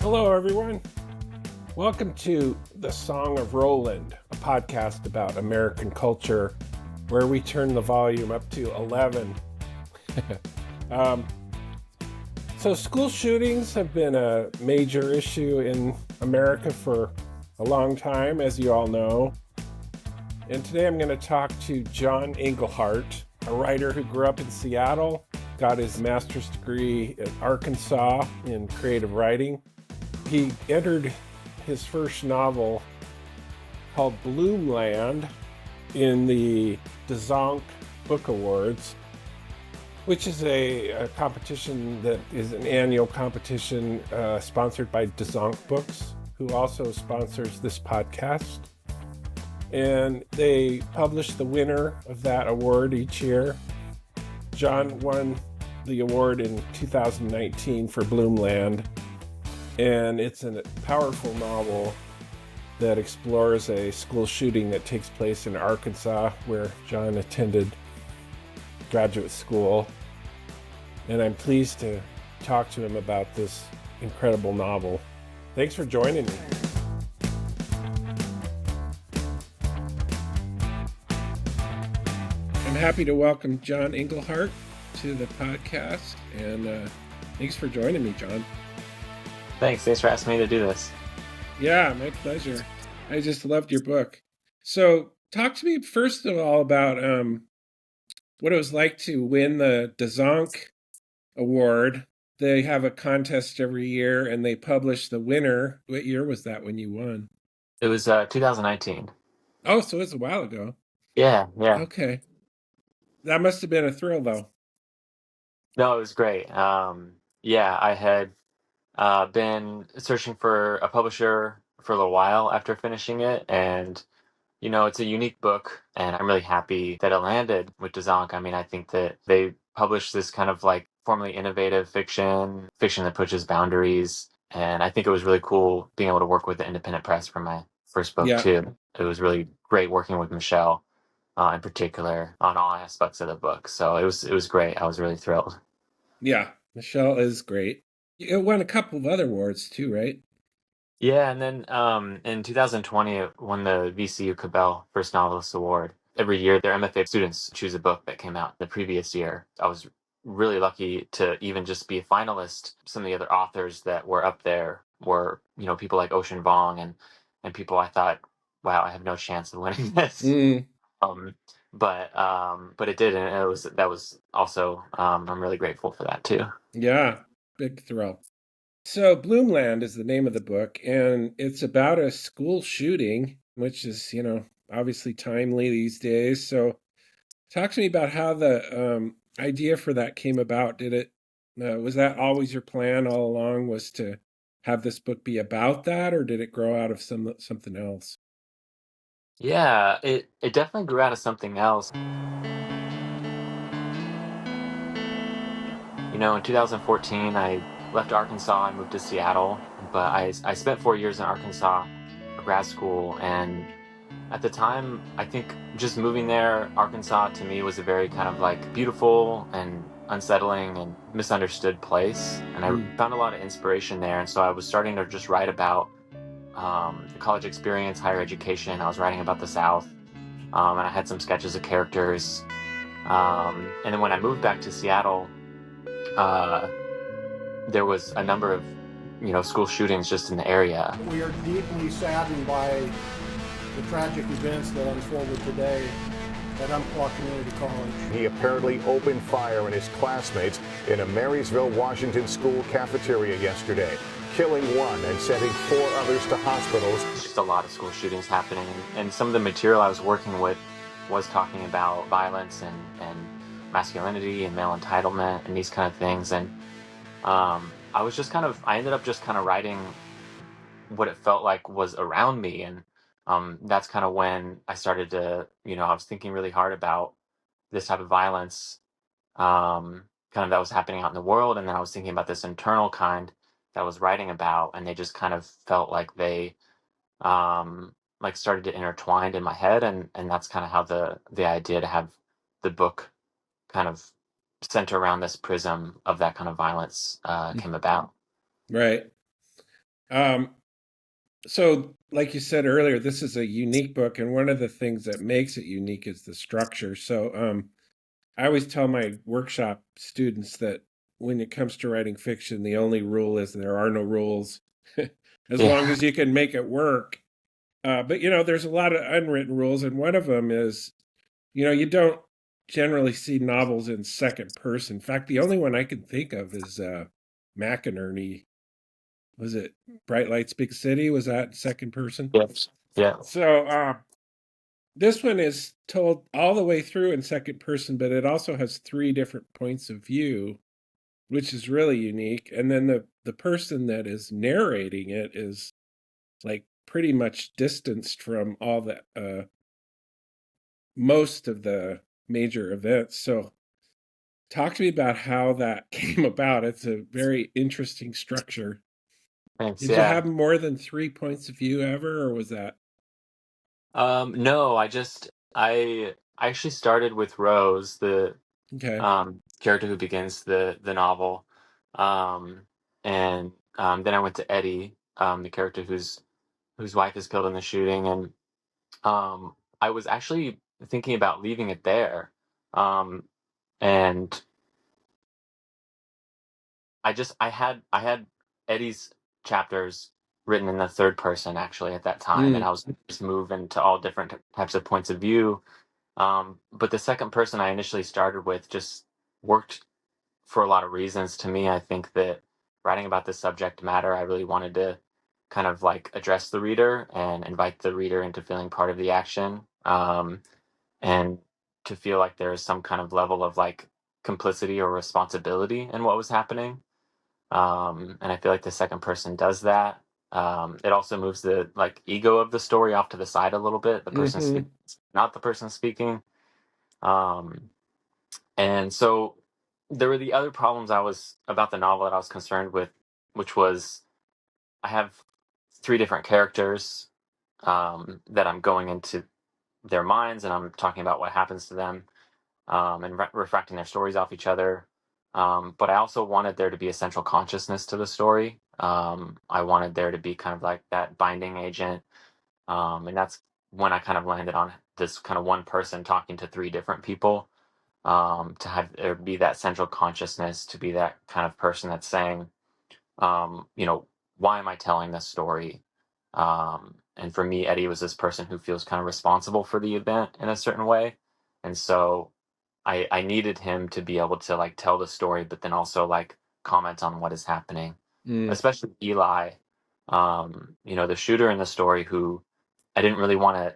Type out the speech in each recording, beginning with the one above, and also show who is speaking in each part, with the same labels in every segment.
Speaker 1: Hello, everyone. Welcome to The Song of Rowland, a podcast about American culture where we turn the volume up to 11. So school shootings have been a major issue in America for a long time, as you all know. And today I'm going to talk to John Englehardt, a writer who grew up in Seattle, got his master's degree at Arkansas in creative writing. He entered his first novel called Bloomland in the Dzanc Book Awards, which is a competition that is an annual competition sponsored by Dzanc Books, who also sponsors this podcast. And they publish the winner of that award each year. John won the award in 2019 for Bloomland. And it's a powerful novel that explores a school shooting that takes place in Arkansas, where John attended graduate school. And I'm pleased to talk to him about this incredible novel. Thanks for joining me. I'm happy to welcome John Englehardt to the podcast. And thanks for joining me, John.
Speaker 2: Thanks for asking me to do this.
Speaker 1: Yeah, my pleasure. I just loved your book. So talk to me first of all about what it was like to win the Dzanc Award. They have a contest every year and they publish the winner. What year was that when you won?
Speaker 2: It was 2019.
Speaker 1: Oh, so it's a while ago.
Speaker 2: Yeah.
Speaker 1: Okay. That must have been a thrill, though.
Speaker 2: No, it was great. I had been searching for a publisher for a little while after finishing it, and it's a unique book, and I'm really happy that it landed with Dzanc. I mean, I think that they published this kind of like formally innovative fiction that pushes boundaries, and I think it was really cool being able to work with the independent press for my first book too. It was really great working with Michelle in particular on all aspects of the book. So it was great. I was really thrilled.
Speaker 1: Yeah, Michelle is great. It won a couple of other awards too, right?
Speaker 2: Yeah, and then in 2020, it won the VCU Cabell First Novelist Award. Every year, their MFA students choose a book that came out the previous year. I was really lucky to even just be a finalist. Some of the other authors that were up there were, people like Ocean Vuong and people I thought, wow, I have no chance of winning this. But it did, and that was also I'm really grateful for that too.
Speaker 1: Yeah, big thrill. So Bloomland is the name of the book, and it's about a school shooting, which is, obviously timely these days. So talk to me about how the idea for that came about. Was that always your plan all along, was to have this book be about that, or did it grow out of something else?
Speaker 2: Yeah, it definitely grew out of something else. In 2014, I left Arkansas and moved to Seattle, but I spent 4 years in Arkansas for grad school. And at the time, I think just moving there, Arkansas to me was a very kind of like beautiful and unsettling and misunderstood place. And I found a lot of inspiration there. And so I was starting to just write about the college experience, higher education. I was writing about the South, and I had some sketches of characters. And then when I moved back to Seattle, there was a number of, school shootings just in the area.
Speaker 3: We are deeply saddened by the tragic events that unfolded today at Umpqua Community College.
Speaker 4: He apparently opened fire on his classmates in a Marysville, Washington school cafeteria yesterday, killing one and sending 4 others to hospitals.
Speaker 2: It's just a lot of school shootings happening, and some of the material I was working with was talking about violence and masculinity and male entitlement and these kind of things. And I ended up just kind of writing what it felt like was around me. And that's kind of when I started to, I was thinking really hard about this type of violence kind of that was happening out in the world. And then I was thinking about this internal kind that I was writing about, and they just kind of felt like they like started to intertwine in my head. And that's kind of how the idea to have the book kind of center around this prism of that kind of violence came about.
Speaker 1: Right. Um, so, like you said earlier, this is a unique book, and one of the things that makes it unique is the structure. So, I always tell my workshop students that when it comes to writing fiction, the only rule is there are no rules, as long
Speaker 2: Yeah.
Speaker 1: as you can make it work. But there's a lot of unwritten rules, and one of them is, you don't generally see novels in second person. In fact, the only one I can think of is McInerney. Was it Bright Lights, Big City? Was that second person?
Speaker 2: Yes. Yeah.
Speaker 1: So this one is told all the way through in second person, but it also has three different points of view, which is really unique. And then the person that is narrating it is like pretty much distanced from all the most of the major events. So talk to me about how that came about. It's a very interesting structure.
Speaker 2: Thanks.
Speaker 1: Did you
Speaker 2: Yeah.
Speaker 1: have more than three points of view ever, or was that
Speaker 2: No, I actually started with Rose, the
Speaker 1: okay?
Speaker 2: character who begins the novel, um, and then I went to Eddie, the character whose wife is killed in the shooting, and I was actually thinking about leaving it there, um, and I had Eddie's chapters written in the third person actually at that time, and
Speaker 1: Mm,
Speaker 2: I was just move into all different types of points of view. But the second person I initially started with just worked for a lot of reasons. To me, I think that writing about this subject matter, I really wanted to kind of like address the reader and invite the reader into feeling part of the action, and to feel like there is some kind of level of like complicity or responsibility in what was happening. And I feel like the second person does that. It also moves the like ego of the story off to the side a little bit. The person
Speaker 1: hmm
Speaker 2: speaking, not the person speaking. Um, and so there were the other problems I was about the novel that I was concerned with, which was I have three different characters that I'm going into their minds, and I'm talking about what happens to them, and refracting their stories off each other. But I also wanted there to be a central consciousness to the story. I wanted there to be kind of like that binding agent, and that's when I kind of landed on this kind of one person talking to three different people, to have there be that central consciousness, to be that kind of person that's saying, you know, why am I telling this story? And for me, Eddie was this person who feels kind of responsible for the event in a certain way. And so I needed him to be able to like tell the story, but then also like comment on what is happening,
Speaker 1: mm,
Speaker 2: especially Eli, the shooter in the story who I didn't really want to,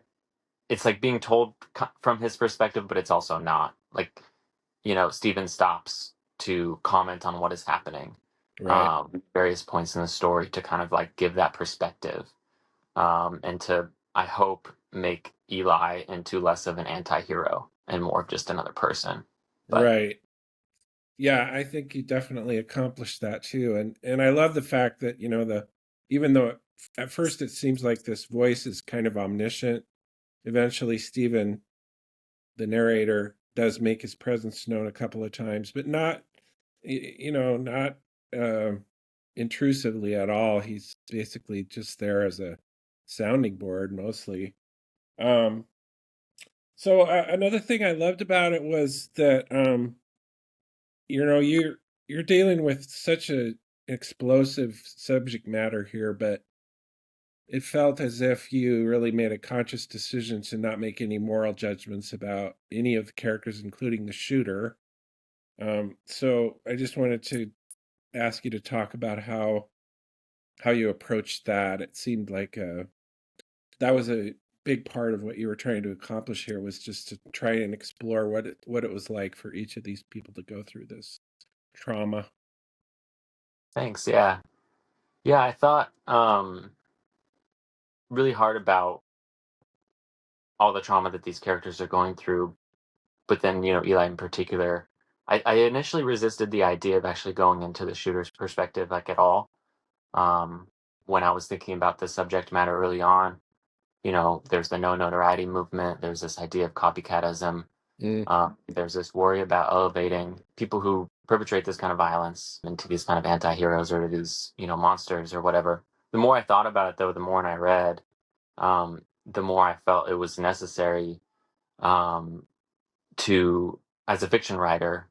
Speaker 2: it's like being told from his perspective, but it's also not like, Stephen stops to comment on what is happening,
Speaker 1: right.
Speaker 2: various points in the story to kind of like give that perspective, and to, I hope, make Eli into less of an anti-hero and more of just another person. But
Speaker 1: Right. Yeah, I think you definitely accomplished that too. And I love the fact that, the even though at first it seems like this voice is kind of omniscient, eventually Stephen, the narrator, does make his presence known a couple of times, but not not uh, intrusively at all. He's basically just there as a sounding board mostly. Um so another thing I loved about it was that you're dealing with such a explosive subject matter here, but it felt as if you really made a conscious decision to not make any moral judgments about any of the characters, including the shooter. So I just wanted to ask you to talk about how you approached that. It seemed like that was a big part of what you were trying to accomplish here, was just to try and explore what it was like for each of these people to go through this trauma.
Speaker 2: thanks. Yeah. Yeah, I thought really hard about all the trauma that these characters are going through, but then, Eli in particular. I initially resisted the idea of actually going into the shooter's perspective like at all. Um, when I was thinking about the subject matter early on, there's the no notoriety movement. There's this idea of copycatism.
Speaker 1: Mm,
Speaker 2: There's this worry about elevating people who perpetrate this kind of violence into these kind of anti-heroes or these, monsters or whatever. the more I thought about it, though, the more I read, the more I felt it was necessary um, to, as a fiction writer,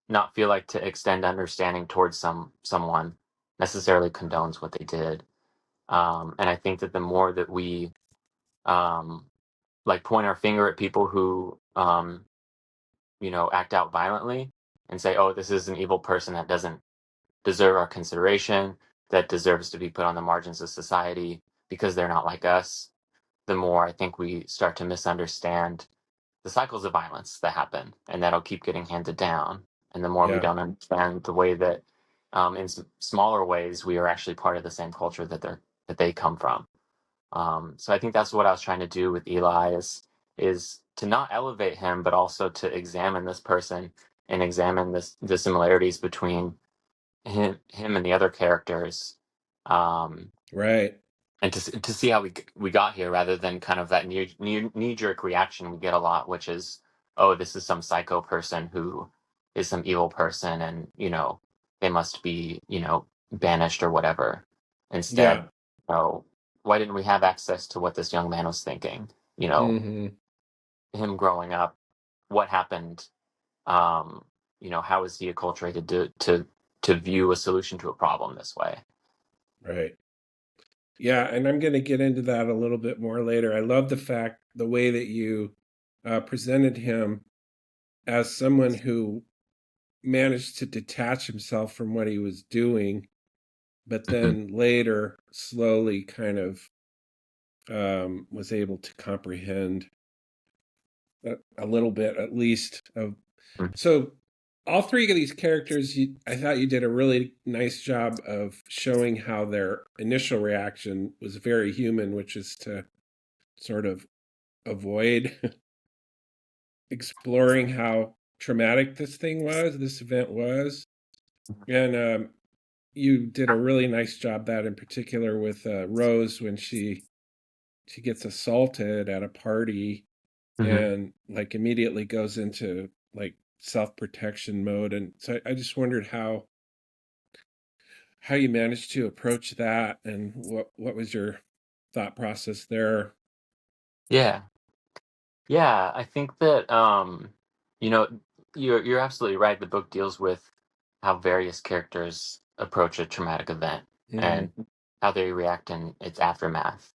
Speaker 2: not feel like to extend understanding towards someone necessarily condones what they did. And I think that the more that we um, like point our finger at people who act out violently and say, "Oh, this is an evil person that doesn't deserve our consideration, that deserves to be put on the margins of society because they're not like us," the more I think we start to misunderstand the cycles of violence that happen and that'll keep getting handed down. And the more we
Speaker 1: Yeah.
Speaker 2: don't understand the way that, in smaller ways, we are actually part of the same culture that they come from. So I think that's what I was trying to do with Eli is to not elevate him, but also to examine this person and examine the similarities between him and the other characters, um,
Speaker 1: Right.
Speaker 2: and to see how we got here, rather than kind of that knee jerk reaction we get a lot, which is, oh, this is some psycho person who is some evil person, and they must be banished or whatever.
Speaker 1: Yeah.
Speaker 2: Instead, oh, why didn't we have access to what this young man was thinking?
Speaker 1: Hmm.
Speaker 2: Him growing up, what happened? Um, how is he acculturated to view a solution to a problem this way?
Speaker 1: Right. Yeah, and I'm going to get into that a little bit more later. I love the way that you presented him as someone who managed to detach himself from what he was doing, but
Speaker 2: Hmm.
Speaker 1: then later slowly kind of was able to comprehend a little bit, at least. So, all three of these characters, I thought you did a really nice job of showing how their initial reaction was very human, which is to sort of avoid exploring how traumatic this event was. And you did a really nice job that in particular with Rose when she gets assaulted at a party
Speaker 2: Hmm.
Speaker 1: and like immediately goes into like self-protection mode. And so I just wondered how you managed to approach that and what was your thought process there.
Speaker 2: Yeah. Yeah, I think that you know, you're absolutely right. The book deals with how various characters approach a traumatic event
Speaker 1: Hmm.
Speaker 2: and how they react in its aftermath.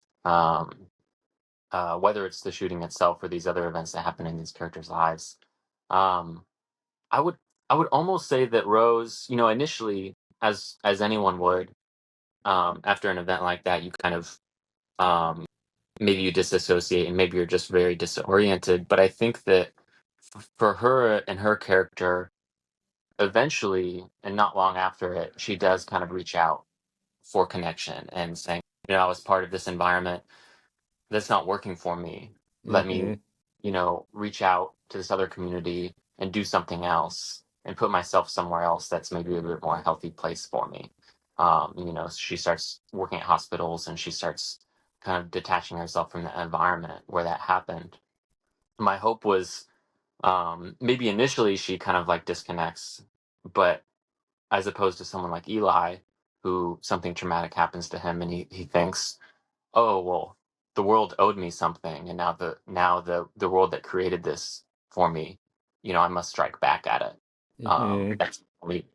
Speaker 2: Whether it's the shooting itself or these other events that happen in these characters' lives. Um, I would I would almost say that Rose, initially, as anyone would, after an event like that, you kind of um, maybe you disassociate and maybe you're just very disoriented. But I think that for her and her character, eventually, and not long after it, she does kind of reach out for connection and saying, I was part of this environment that's not working for me. Let me,
Speaker 1: Hmm.
Speaker 2: reach out to this other community and do something else and put myself somewhere else that's maybe a bit more healthy place for me. She starts working at hospitals and she starts kind of detaching herself from the environment where that happened. My hope was maybe initially she kind of like disconnects, but as opposed to someone like Eli, who something traumatic happens to him and he thinks, oh well, the world owed me something, and now the world that created this for me, I must strike back at it.
Speaker 1: Hmm.
Speaker 2: That's the only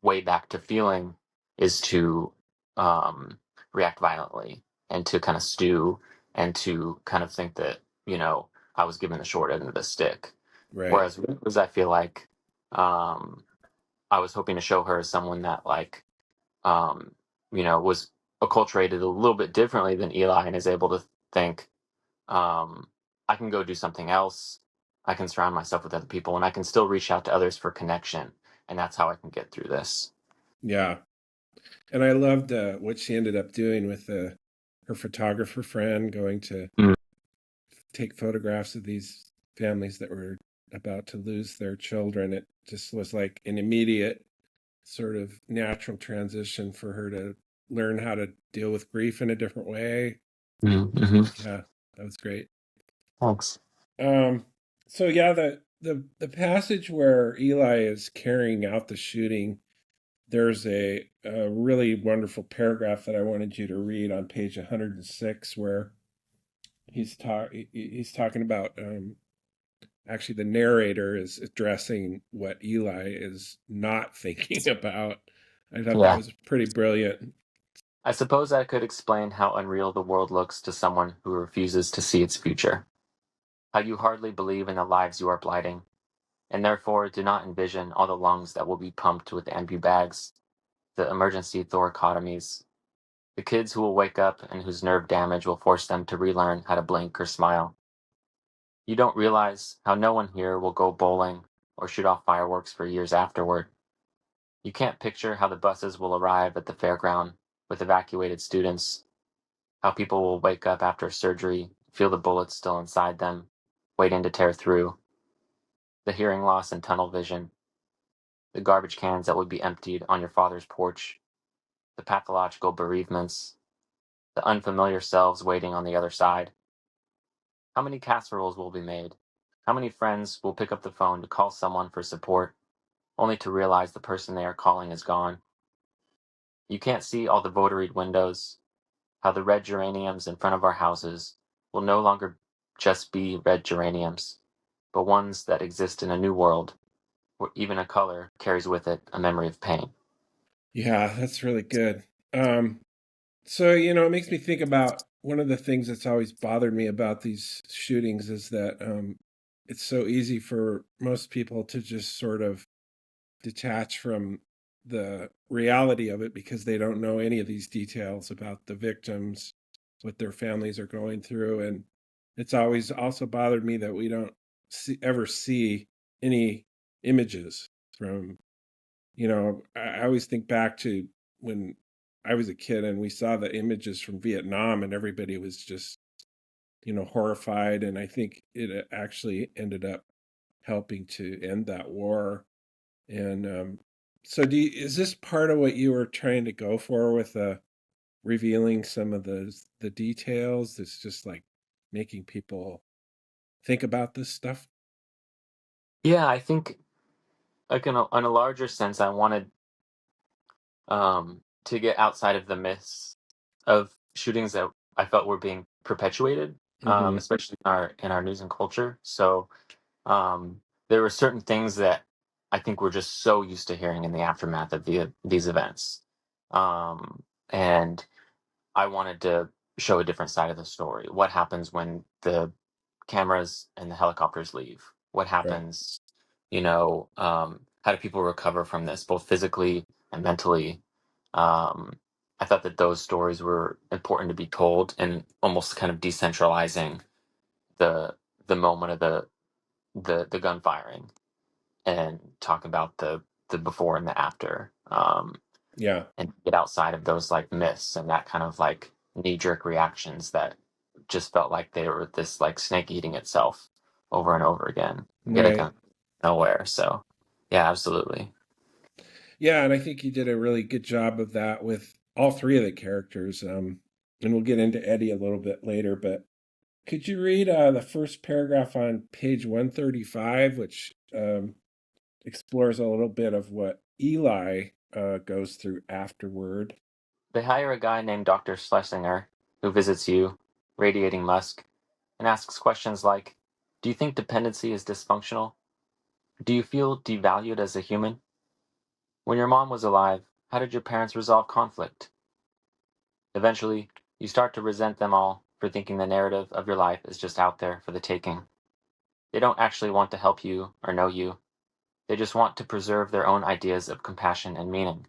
Speaker 2: way back to feeling is to um, react violently and to kind of stew and to kind of think that I was given the short end of the stick.
Speaker 1: Right.
Speaker 2: Whereas Rose, I feel like um, I was hoping to show her as someone that like um, was acculturated a little bit differently than Eli and is able to think, um, I can go do something else. I can surround myself with other people and I can still reach out to others for connection. And that's how I can get through this.
Speaker 1: Yeah. And I loved what she ended up doing with her photographer friend going to
Speaker 2: Mm.
Speaker 1: take photographs of these families that were about to lose their children. It just was like an immediate sort of natural transition for her to learn how to deal with grief in a different way.
Speaker 2: Mm-hmm.
Speaker 1: Yeah, that was great.
Speaker 2: Thanks.
Speaker 1: Um, so yeah, the passage where Eli is carrying out the shooting, there's a really wonderful paragraph that I wanted you to read on page 106 where he's talking about actually the narrator is addressing what Eli is not thinking about. I thought that
Speaker 2: Yeah.
Speaker 1: was pretty brilliant.
Speaker 2: I suppose I could explain how unreal the world looks to someone who refuses to see its future. How you hardly believe in the lives you are blighting, and therefore do not envision all the lungs that will be pumped with ambu bags, the emergency thoracotomies, the kids who will wake up and whose nerve damage will force them to relearn how to blink or smile. You don't realize how no one here will go bowling or shoot off fireworks for years afterward. You can't picture how the buses will arrive at the fairground with evacuated students, how people will wake up after surgery, feel the bullets still inside them, waiting to tear through, the hearing loss and tunnel vision, the garbage cans that would be emptied on your father's porch, the pathological bereavements, the unfamiliar selves waiting on the other side. How many casseroles will be made? How many friends will pick up the phone to call someone for support, only to realize the person they are calling is gone? You can't see all the voteried windows, how the red geraniums in front of our houses will no longer just be red geraniums, but ones that exist in a new world, where even a color carries with it a memory of pain.
Speaker 1: Yeah, that's really good. Um, so, it makes me think about one of the things that's always bothered me about these shootings is that it's so easy for most people to just sort of detach from the reality of it because they don't know any of these details about the victims, what their families are going through. And it's always also bothered me that we don't ever see any images from, I always think back to when I was a kid and we saw the images from Vietnam and everybody was just, horrified. And I think it actually ended up helping to end that war. And so, is this part of what you were trying to go for with revealing some of the details? It's just like making people think about this stuff.
Speaker 2: Yeah, I think, like in a larger sense, I wanted to get outside of the myths of shootings that I felt were being perpetuated,
Speaker 1: Hmm.
Speaker 2: especially in our news and culture. So um, there were certain things that I think we're just so used to hearing in the aftermath of these events, and I wanted to show a different side of the story. What happens when the cameras and the helicopters leave? What
Speaker 1: Right.
Speaker 2: happens? How do people recover from this, both physically and mentally? Um, I thought that those stories were important to be told, and almost kind of decentralizing the moment of the gun firing, and talk about the before and the after.
Speaker 1: Yeah.
Speaker 2: And get outside of those like myths and that kind of like knee jerk reactions that just felt like they were this like snake eating itself over and over again, getting
Speaker 1: Right.
Speaker 2: kind of nowhere. So, yeah, absolutely.
Speaker 1: Yeah, and I think you did a really good job of that with all three of the characters. And we'll get into Eddie a little bit later, but could you read the first paragraph on page 135, which explores a little bit of what Eli goes through afterward?
Speaker 2: They hire a guy named Dr. Schlesinger who visits you, radiating musk, and asks questions like, do you think dependency is dysfunctional? Do you feel devalued as a human? When your mom was alive, how did your parents resolve conflict? Eventually, you start to resent them all for thinking the narrative of your life is just out there for the taking. They don't actually want to help you or know you. They just want to preserve their own ideas of compassion and meaning.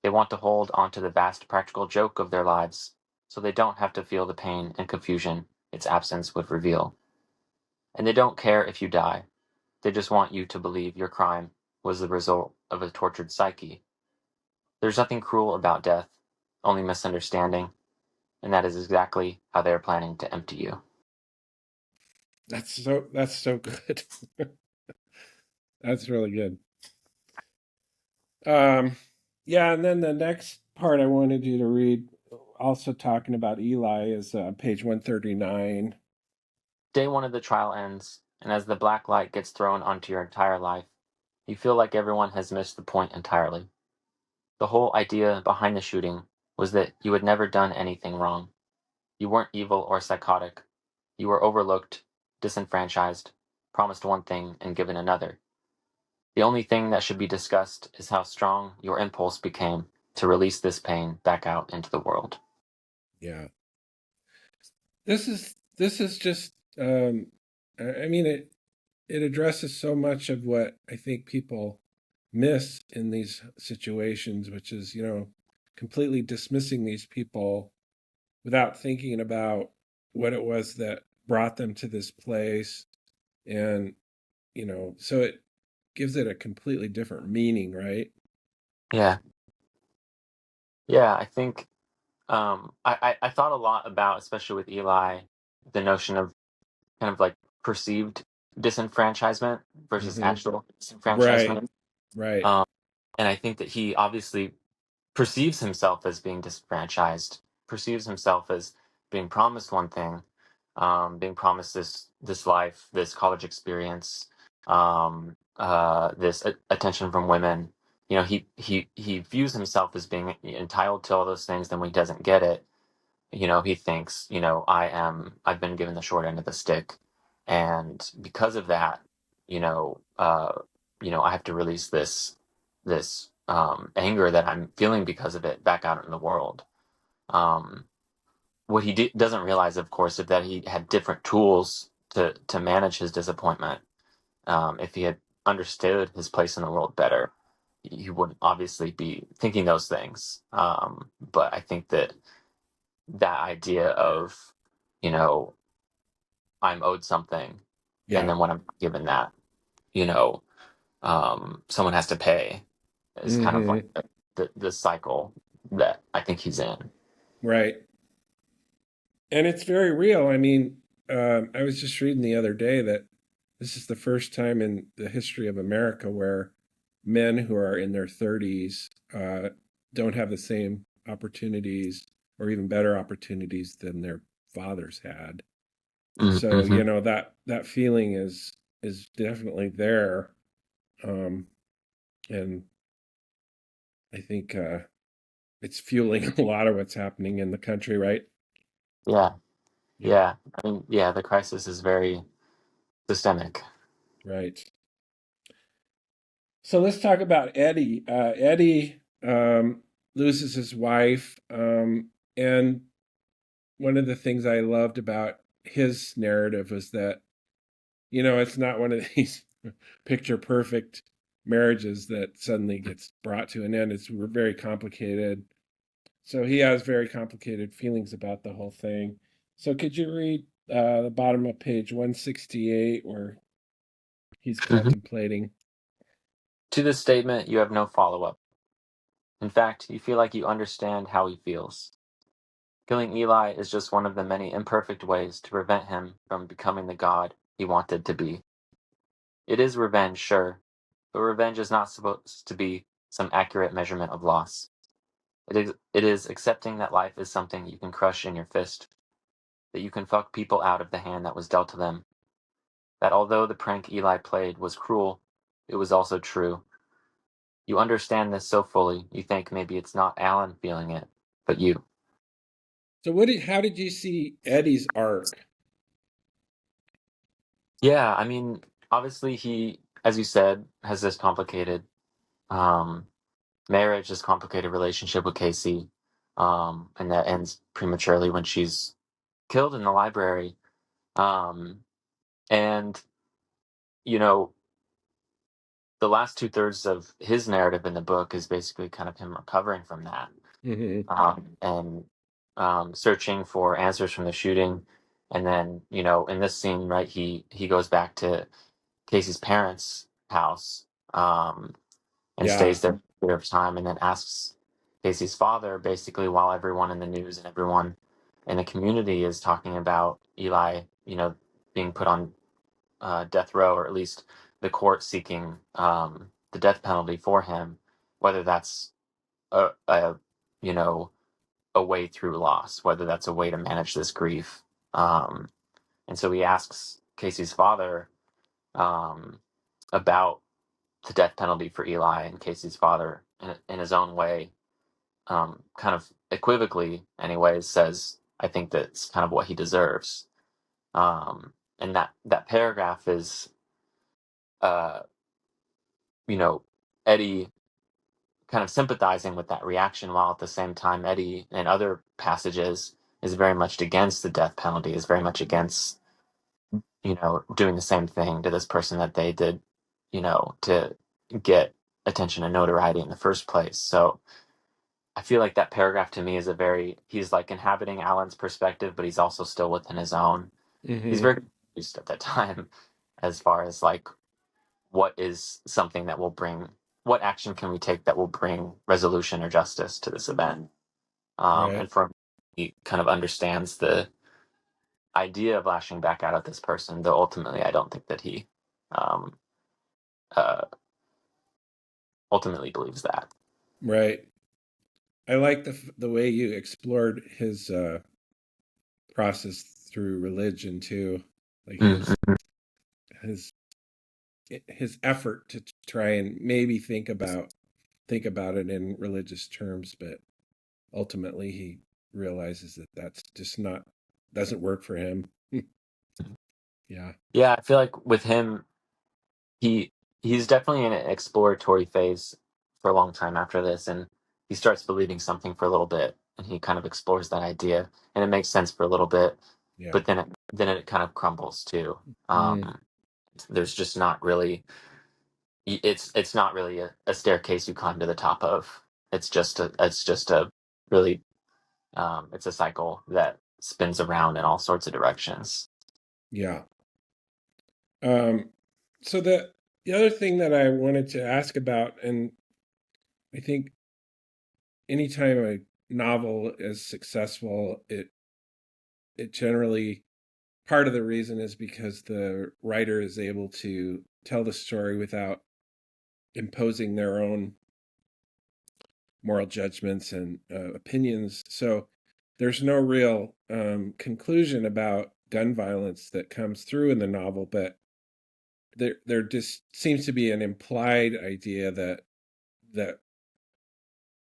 Speaker 2: They want to hold onto the vast practical joke of their lives so they don't have to feel the pain and confusion its absence would reveal. And they don't care if you die. They just want you to believe your crime was the result of a tortured psyche. There's nothing cruel about death, only misunderstanding, and that is exactly how they are planning to empty you.
Speaker 1: That's so good. That's really good. Um, yeah, and then the next part I wanted you to read, also talking about Eli, is page 139.
Speaker 2: Day one of the trial ends, and as the black light gets thrown onto your entire life, you feel like everyone has missed the point entirely. The whole idea behind the shooting was that you had never done anything wrong. You weren't evil or psychotic. You were overlooked, disenfranchised, promised one thing and given another. The only thing that should be discussed is how strong your impulse became to release this pain back out into the world.
Speaker 1: Yeah. This is just I mean it addresses so much of what I think people miss in these situations, which is, completely dismissing these people without thinking about what it was that brought them to this place. And, so it gives it a completely different meaning, right?
Speaker 2: Yeah. Yeah, I think I thought a lot about, especially with Eli, the notion of kind of like perceived disenfranchisement versus
Speaker 1: Hmm.
Speaker 2: actual
Speaker 1: Right,
Speaker 2: disenfranchisement.
Speaker 1: right.
Speaker 2: Um, and I think that he obviously perceives himself as being disenfranchised, perceives himself as being promised one thing, being promised this life, this college experience, this attention from women. He views himself as being entitled to all those things. Then when he doesn't get it, he thinks, I've been given the short end of the stick, and because of that, I have to release this anger that I'm feeling because of it back out in the world. Um, what he doesn't realize, of course, is that he had different tools to manage his disappointment. If he had understood his place in the world better, he wouldn't obviously be thinking those things. But I think that idea of, you know, I'm owed something, and
Speaker 1: Yeah.
Speaker 2: then when I'm given that, you know, someone has to pay, is kind of like
Speaker 1: Hmm.
Speaker 2: the cycle that I think he's in.
Speaker 1: Right. And it's very real. I mean, I was just reading the other day that this is the first time in the history of America where men who are in their 30s don't have the same opportunities or even better opportunities than their fathers had. So,
Speaker 2: Mm-hmm.
Speaker 1: that feeling is definitely there. Um, and I think it's fueling a lot of what's happening in the country, right?
Speaker 2: Yeah,
Speaker 1: Yeah,
Speaker 2: yeah. I mean, yeah, the crisis is very systemic.
Speaker 1: right. So let's talk about Eddie. Eddie loses his wife, and one of the things I loved about his narrative was that it's not one of these picture perfect marriages that suddenly gets brought to an end. It's very complicated. So he has very complicated feelings about the whole thing. So could you read the bottom of page 168 where he's
Speaker 2: Mhm.
Speaker 1: contemplating?
Speaker 2: To this statement, you have no follow-up. In fact, you feel like you understand how he feels. Killing Eli is just one of the many imperfect ways to prevent him from becoming the god he wanted to be. It is revenge, sure, but revenge is not supposed to be some accurate measurement of loss. It is accepting that life is something you can crush in your fist, that you can fuck people out of the hand that was dealt to them, that although the prank Eli played was cruel, it was also true. You understand this so fully, you think maybe it's not Alan feeling it, but you.
Speaker 1: So how did you see Eddie's arc?
Speaker 2: Yeah, I mean, obviously he, as you said, has this complicated um, marriage, this complicated relationship with Casey, and that ends prematurely when she's killed in the library. Um, and you know, the last two-thirds of his narrative in the book is basically kind of him recovering from that,
Speaker 1: Hmm.
Speaker 2: and searching for answers from the shooting. And then, in this scene, right, he goes back to Casey's parents' house, and
Speaker 1: Yeah.
Speaker 2: stays there for a bit of time, and then asks Casey's father, basically, while everyone in the news and everyone in the community is talking about Eli, being put on death row, or at least the court seeking the death penalty for him, whether that's a you know a way through loss, whether that's a way to manage this grief. Um, and so he asks Casey's father um, about the death penalty for Eli, and Casey's father in his own way, kind of equivocally, anyways, says, "I think that's kind of what he deserves." And that paragraph is, uh, you know, Eddie kind of sympathizing with that reaction, while at the same time Eddie in other passages is very much against the death penalty, is very much against, doing the same thing to this person that they did, to get attention and notoriety in the first place. So I feel like that paragraph to me is he's like inhabiting Alan's perspective, but he's also still within his own. He's
Speaker 1: Mm-hmm.
Speaker 2: very confused at that time as far as like what is something that will bring, what action can we take that will bring resolution or justice to this event.
Speaker 1: Right.
Speaker 2: And from he kind of understands the idea of lashing back out at this person, though ultimately I don't think that he um, uh, ultimately believes that.
Speaker 1: Right. I like the way you explored his process through religion too, like
Speaker 2: Mm-hmm.
Speaker 1: his his effort to try and maybe think about it in religious terms, but ultimately he realizes that that's just not doesn't work for him. Yeah.
Speaker 2: Yeah, I feel like with him, he he's definitely in an exploratory phase for a long time after this, and he starts believing something for a little bit, and he kind of explores that idea, and it makes sense for a little bit,
Speaker 1: Yeah.
Speaker 2: but then it kind of crumbles too.
Speaker 1: Mm.
Speaker 2: There's just not really it's not really a staircase you climb to the top of. It's just a really it's a cycle that spins around in all sorts of directions.
Speaker 1: Yeah. Um, so the other thing that I wanted to ask about, and I think anytime a novel is successful, it generally part of the reason is because the writer is able to tell the story without imposing their own moral judgments and opinions. So there's no real conclusion about gun violence that comes through in the novel, but there just seems to be an implied idea that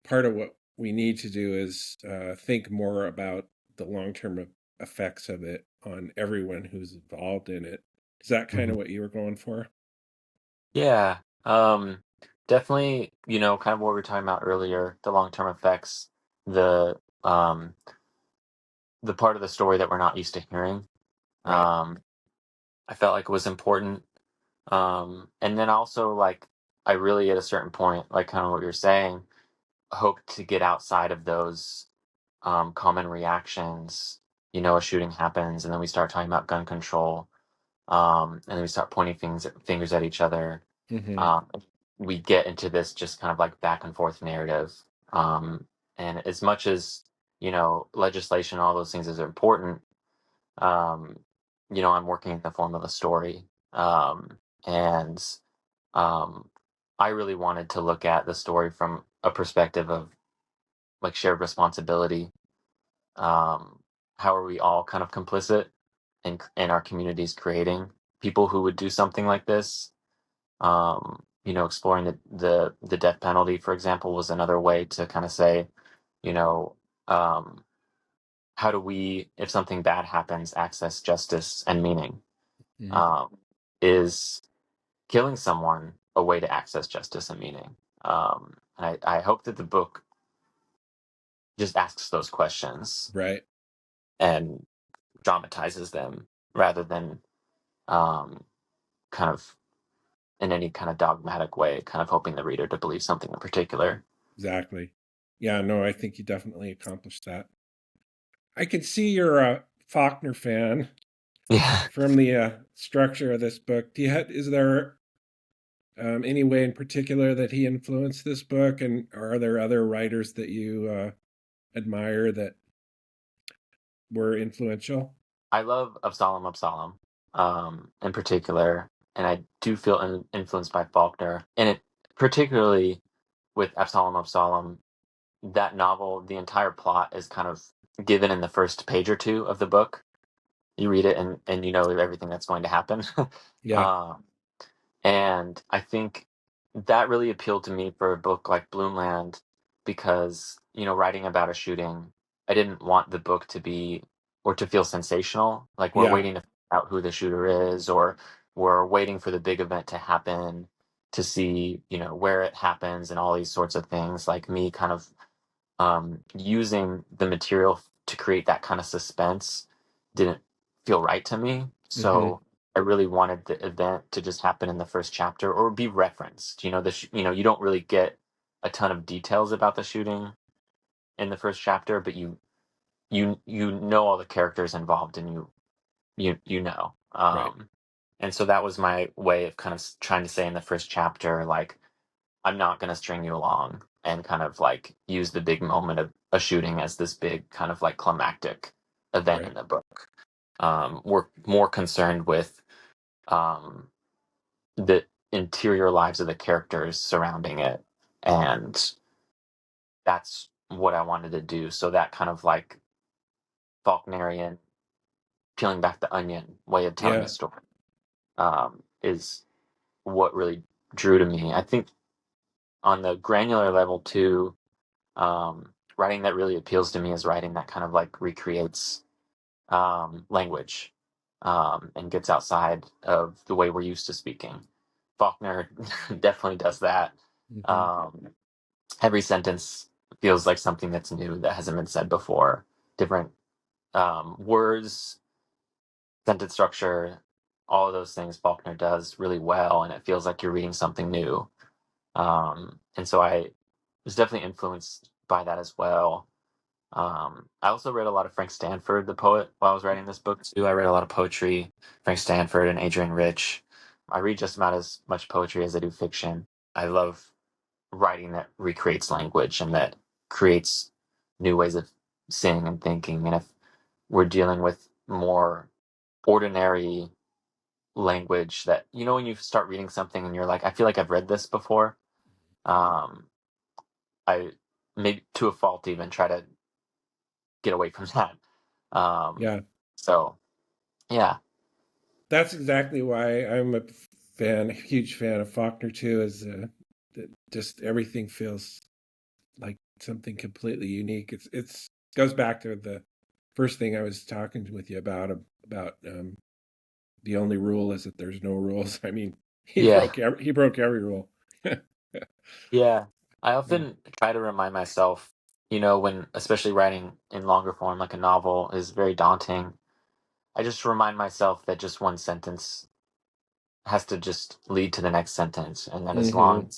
Speaker 1: part of what we need to do is think more about the long-term effects of it on everyone who's involved in it. Is that kind
Speaker 2: Mhm.
Speaker 1: of what you were going for?
Speaker 2: Yeah, definitely. Kind of what we were talking about earlier, the long-term effects, the um, the part of the story that we're not used to hearing.
Speaker 1: Right.
Speaker 2: Um, I felt like it was important. And then also, like, I really, at a certain point, like kind of what you're saying, hoped to get outside of those common reactions. A shooting happens, and then we start talking about gun control, and then we start pointing fingers at each other.
Speaker 1: Mm-hmm.
Speaker 2: Um, we get into this just kind of like back and forth narrative. Um, and as much as, legislation, all those things is important, um, I'm working in the form of a story. And um, I really wanted to look at the story from a perspective of like shared responsibility. Um, how are we all kind of complicit in our communities creating people who would do something like this? Exploring the death penalty, for example, was another way to kind of say, you know, um, how do we, if something bad happens, access justice and meaning?
Speaker 1: Mm-hmm.
Speaker 2: Um, is killing someone a way to access justice and meaning? I hope that the book just asks those questions
Speaker 1: Right.
Speaker 2: and dramatizes them rather than um, kind of in any kind of dogmatic way, kind of hoping the reader to believe something in particular.
Speaker 1: Exactly. Yeah, no, I think you definitely accomplished that. I can see you're a Faulkner fan
Speaker 2: Yeah.
Speaker 1: from the structure of this book. Is there any way in particular that he influenced this book, and are there other writers that you admire that were influential?
Speaker 2: I love Absalom, in particular, and I do feel influenced by Faulkner, and it particularly with Absalom, that novel, the entire plot is kind of given in the first page or two of the book. You read it and you know everything that's going to happen.
Speaker 1: Yeah.
Speaker 2: um, and I think that really appealed to me for a book like Bloomland because, writing about a shooting, I didn't want the book to be or to feel sensational. Like we're
Speaker 1: Yeah.
Speaker 2: waiting to find out who the shooter is, or we're waiting for the big event to happen to see, where it happens and all these sorts of things. Like me kind of using the material to create that kind of suspense didn't feel right to me.
Speaker 1: Hmm.
Speaker 2: So I really wanted the event to just happen in the first chapter or be referenced. You don't really get a ton of details about the shooting in the first chapter, but you know all the characters involved, and you know.
Speaker 1: Right.
Speaker 2: And so that was my way of kind of trying to say in the first chapter, like, I'm not going to string you along and kind of like use the big moment of a shooting as this big kind of like climactic event in
Speaker 1: Right.
Speaker 2: the book. We're more concerned with um, the interior lives of the characters surrounding it. And that's what I wanted to do. So that kind of like Faulknerian peeling back the onion way of telling a
Speaker 1: Yeah.
Speaker 2: story is what really drew to me. I think on the granular level too, writing that really appeals to me is writing that kind of like recreates language and gets outside of the way we're used to speaking. Faulkner definitely does that.
Speaker 1: Hmm.
Speaker 2: Um, every sentence feels like something that's new that hasn't been said before. Different words, sentence structure, all of those things Faulkner does really well, and it feels like you're reading something new. And so I was definitely influenced by that as well. I also read a lot of Frank Stanford, the poet, while I was writing this book too. I read a lot of poetry, Frank Stanford and Adrian Rich. I read just about as much poetry as I do fiction. I love writing that recreates language and that creates new ways of seeing and thinking. And if we're dealing with more ordinary language that, when you start reading something and you're like, I feel like I've read this before, um, I maybe to a fault even try to get away from that. Um,
Speaker 1: Yeah.
Speaker 2: so yeah,
Speaker 1: That's exactly why I'm a huge fan of Faulkner too. Is that just everything feels like something completely unique. It's goes back to the first thing I was talking with you about the only rule is that there's no rules. I mean,
Speaker 2: yeah,
Speaker 1: he broke every rule.
Speaker 2: yeah. I
Speaker 1: Yeah.
Speaker 2: often try to remind myself, when especially writing in longer form, like a novel, is very daunting. I just remind myself that just one sentence has to just lead to the next sentence, and that
Speaker 1: Hmm.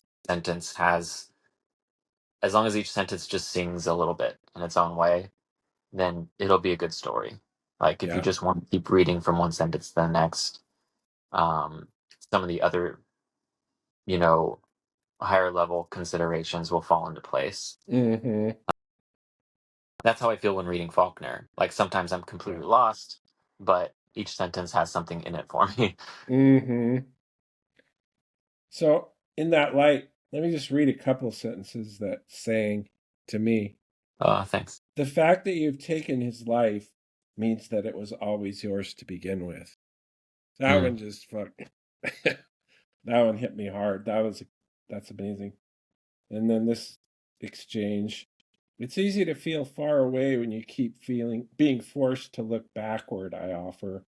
Speaker 2: as long as each sentence just sings a little bit in its own way, then it'll be a good story. Like if you
Speaker 1: Yeah.
Speaker 2: just want to keep reading from one sentence to the next, um, some of the other, you know, higher level considerations will fall into place.
Speaker 1: Hmm.
Speaker 2: That's how I feel when reading Faulkner. Like sometimes I'm
Speaker 1: Yeah.
Speaker 2: completely lost, but each sentence has something in it for me.
Speaker 1: Hmm. So in that light, let me just read a couple sentences that saying to me.
Speaker 2: Thanks.
Speaker 1: The fact that you've taken his life means that it was always yours to begin with. That
Speaker 2: Mm,
Speaker 1: one just fuck. That one hit me hard. That's amazing. And then this exchange. It's easy to feel far away when you keep feeling being forced to look backward, I offer.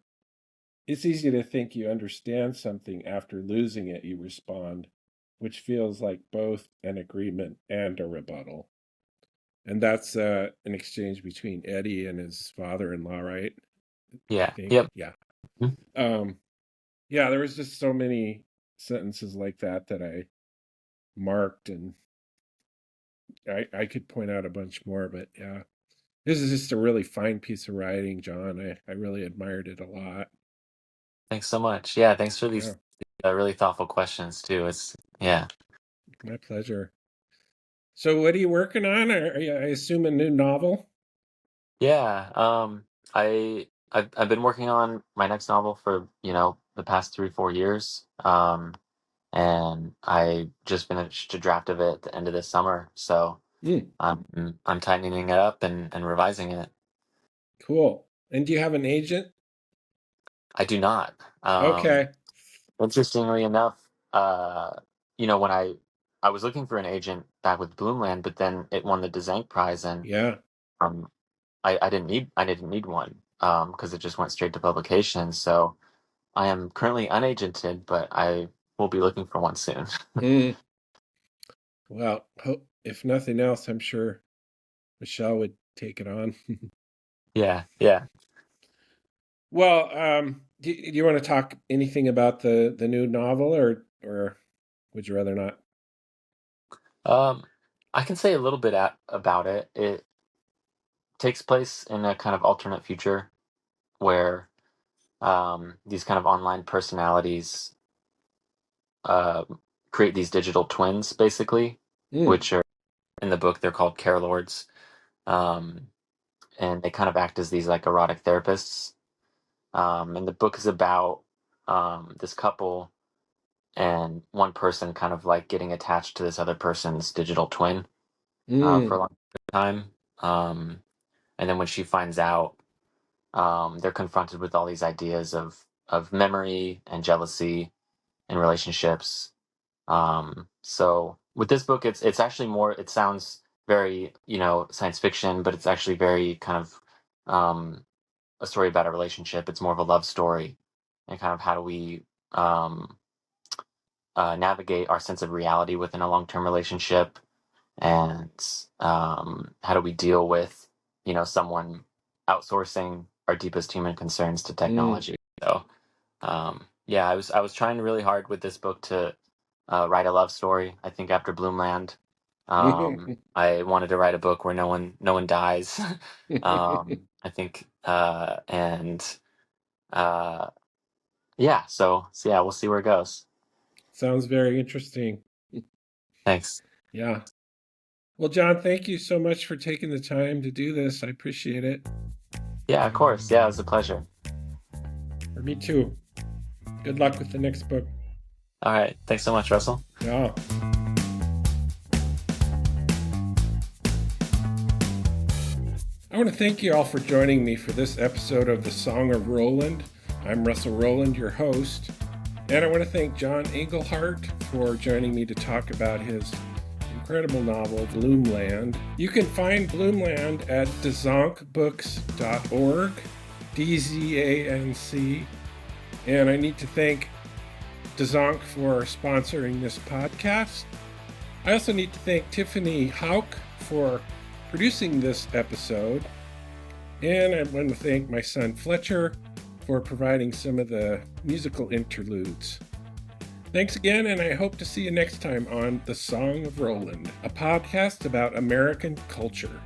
Speaker 1: It's easy to think you understand something after losing it, you respond, which feels like both an agreement and a rebuttal. And that's an exchange between Eddie and his father-in-law, right? I
Speaker 2: yeah.
Speaker 1: think.
Speaker 2: Yep.
Speaker 1: Yeah.
Speaker 2: Mm,
Speaker 1: Um, yeah, there was just so many sentences like that I marked, and I could point out a bunch more, but yeah, this is just a really fine piece of writing, John. I really admired it a lot.
Speaker 2: Thanks so much. Yeah. Thanks for
Speaker 1: Yeah,
Speaker 2: these really thoughtful questions too. Yeah.
Speaker 1: my pleasure. So, what are you working on? I assume a new novel?
Speaker 2: Yeah. I've been working on my next novel for, the past 3, 4 years. And I just finished a draft of it at the end of this summer. So
Speaker 1: Hmm,
Speaker 2: I'm tightening it up and revising it.
Speaker 1: cool. And do you have an agent?
Speaker 2: I do not. Um,
Speaker 1: Okay.
Speaker 2: interestingly enough, when I was looking for an agent back with Bloomland, but then it won the Dzanc Prize, and
Speaker 1: Yeah.
Speaker 2: um, I didn't need one because it just went straight to publication. So I am currently unagented, but I will be looking for one soon.
Speaker 1: Mm. Well, if nothing else, I'm sure Michelle would take it on.
Speaker 2: Yeah, yeah.
Speaker 1: Well, do you want to talk anything about the new novel, or would you rather not?
Speaker 2: Um, I can say a little bit about it. It takes place in a kind of alternate future where these kind of online personalities uh, create these digital twins, basically,
Speaker 1: Mm.
Speaker 2: which are in the book they're called care lords, um, and they kind of act as these like erotic therapists. And the book is about this couple and one person kind of like getting attached to this other person's digital twin for a
Speaker 1: Mm.
Speaker 2: long time. And then when she finds out, they're confronted with all these ideas of memory and jealousy in relationships. So with this book, it's actually more. It sounds very science fiction, but it's actually very kind of a story about a relationship. It's more of a love story, and kind of how do we um, navigate our sense of reality within a long term relationship, and how do we deal with someone outsourcing our deepest human concerns to
Speaker 1: Mm.
Speaker 2: technology. So yeah, I was trying really hard with this book to write a love story. I think after Bloomland, I wanted to write a book where no one dies. I think and uh, yeah, so yeah, we'll see where it goes.
Speaker 1: Sounds very interesting.
Speaker 2: Thanks.
Speaker 1: Yeah. Well, John, thank you so much for taking the time to do this. I appreciate it.
Speaker 2: Yeah, of course. Yeah, it was a pleasure.
Speaker 1: For me too. Good luck with the next book.
Speaker 2: All right. Thanks so much, Russell.
Speaker 1: Yeah. I want to thank you all for joining me for this episode of The Song of Rowland. I'm Russell Rowland, your host. And I want to thank John Englehardt for joining me to talk about his incredible novel, Bloomland. You can find Bloomland at dzancbooks.org, DZANC. And I need to thank Dzanc for sponsoring this podcast. I also need to thank Tiffany Hauk for producing this episode. And I want to thank my son Fletcher for providing some of the musical interludes. Thanks again, and I hope to see you next time on The Song of Rowland, a podcast about American culture.